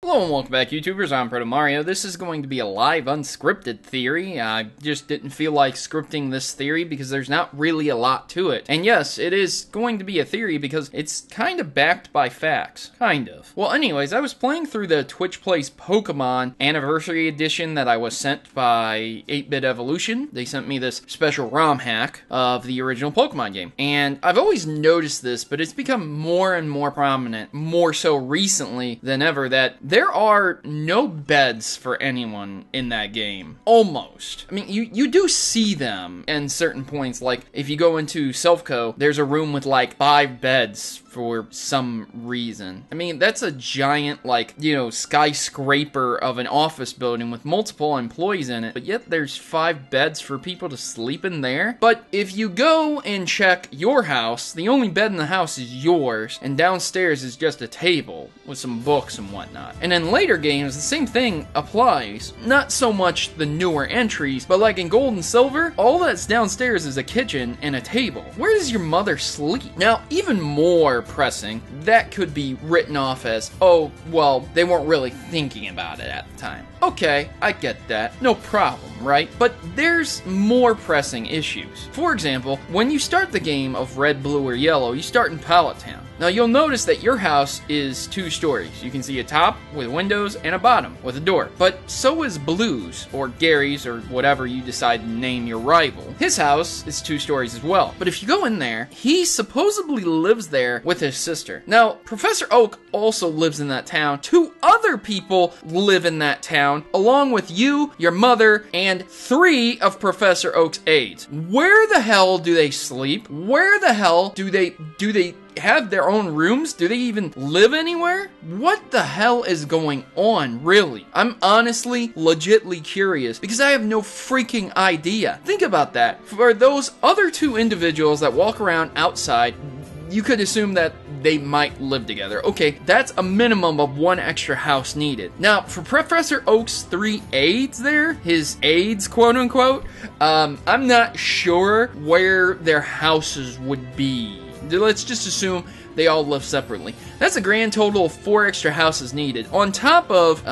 Hello and welcome back, YouTubers. I'm Protomario. This is going to be a live, unscripted theory. I just didn't feel like scripting this theory because there's not really a lot to it. And yes, it is going to be a theory because it's kind of backed by facts. Kind of. Well, anyways, I was playing through the Twitch Plays Pokemon Anniversary Edition that I was sent by 8-Bit Evolution. They sent me this special ROM hack of the original Pokemon game. And I've always noticed this, but it's become more and more prominent, more so recently than ever, that there are no beds for anyone in that game. Almost. I mean, you do see them in certain points, like if you go into Selfco, there's a room with like 5 beds for some reason. I mean, that's a giant, like, you know, skyscraper of an office building with multiple employees in it, but yet there's 5 beds for people to sleep in there. But if you go and check your house, the only bed in the house is yours, and downstairs is just a table with some books and whatnot. And in later games, the same thing applies. Not so much the newer entries, but like in Gold and Silver, all that's downstairs is a kitchen and a table. Where does your mother sleep? Now, even more pressing, that could be written off as, oh, well, they weren't really thinking about it at the time. Okay, I get that. No problem, right? But there's more pressing issues. For example, when you start the game of Red, Blue, or Yellow, you start in Pallet Town. Now, you'll notice that your house is 2 stories. You can see a top with windows and a bottom with a door. But so is Blue's, or Gary's, or whatever you decide to name your rival. His house is 2 stories as well. But if you go in there, he supposedly lives there with his sister. Now, Professor Oak also lives in that town. 2 other people live in that town, along with you, your mother, and 3 of Professor Oak's aides. Where the hell do they sleep? Where the hell do they have their own rooms? Do they even live anywhere? What the hell is going on, really? I'm honestly, legitly curious because I have no freaking idea. Think about that. For those other 2 individuals that walk around outside, you could assume that they might live together. Okay, that's a minimum of 1 extra house needed. Now, for Professor Oak's 3 aides there, his aides, quote unquote, I'm not sure where their houses would be. Let's just assume they all live separately. That's a grand total of 4 extra houses needed, on top of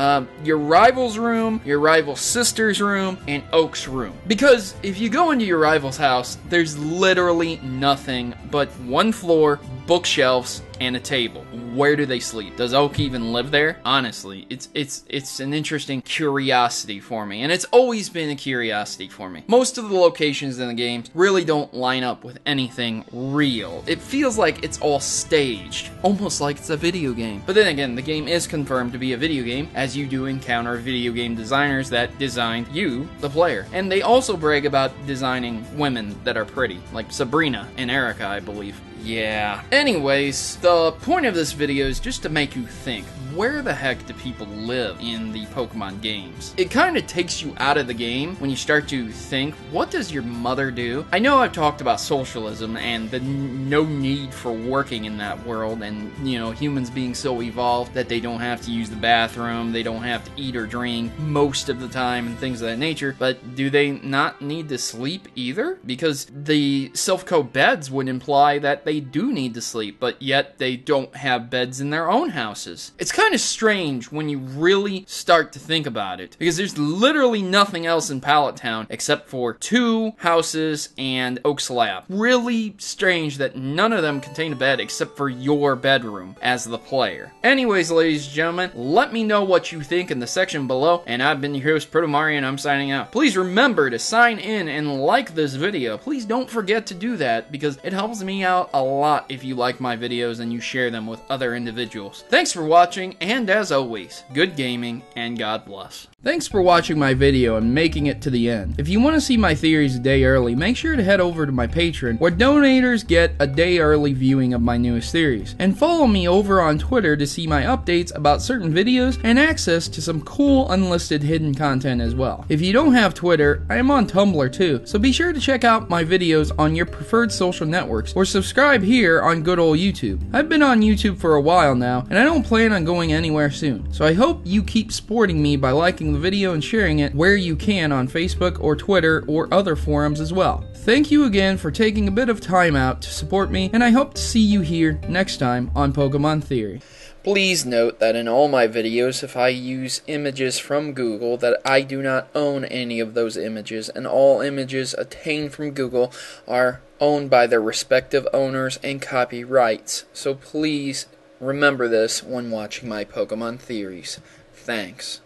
your rival's room, your rival's sister's room, and Oak's room. Because if you go into your rival's house, there's literally nothing but 1 floor, bookshelves, and a table. Where do they sleep? Does Oak even live there? Honestly, it's an interesting curiosity for me, and it's always been a curiosity for me. Most of the locations in the game really don't line up with anything real. It feels like it's all staged, almost like it's a video game. But then again, the game is confirmed to be a video game, as you do encounter video game designers that designed you, the player. And they also brag about designing women that are pretty, like Sabrina and Erica, I believe. Yeah. Anyways, the point of this video is just to make you think, where the heck do people live in the Pokemon games? It kind of takes you out of the game when you start to think, what does your mother do? I know I've talked about socialism and the no need for working in that world, and, you know, humans being so evolved that they don't have to use the bathroom, they don't have to eat or drink most of the time, and things of that nature. But do they not need to sleep either? Because the Selfco beds would imply that they do need to sleep, but yet they don't have beds in their own houses. It's kind of strange when you really start to think about it, because there's literally nothing else in Pallet Town except for 2 houses and Oak's Lab. Really strange that none of them contain a bed except for your bedroom as the player. Anyways, ladies and gentlemen, let me know what you think in the section below, and I've been your host, Protomario, and I'm signing out. Please remember to sign in and like this video. Please don't forget to do that, because it helps me out a lot if you like my videos and you share them with other individuals. Thanks for watching, and as always, good gaming and God bless. Thanks for watching my video and making it to the end. If you want to see my theories a day early, make sure to head over to my Patreon, where donators get a day early viewing of my newest theories. And follow me over on Twitter to see my updates about certain videos and access to some cool unlisted hidden content as well. If you don't have Twitter, I am on Tumblr too, so be sure to check out my videos on your preferred social networks, or subscribe here on good old YouTube. I've been on YouTube for a while now, and I don't plan on going anywhere soon, so I hope you keep supporting me by liking liking the video and sharing it where you can on Facebook or Twitter or other forums as well. Thank you again for taking a bit of time out to support me, and I hope to see you here next time on Pokemon Theory. Please note that in all my videos, if I use images from Google, that I do not own any of those images, and all images obtained from Google are owned by their respective owners and copyrights. So please remember this when watching my Pokemon theories. Thanks.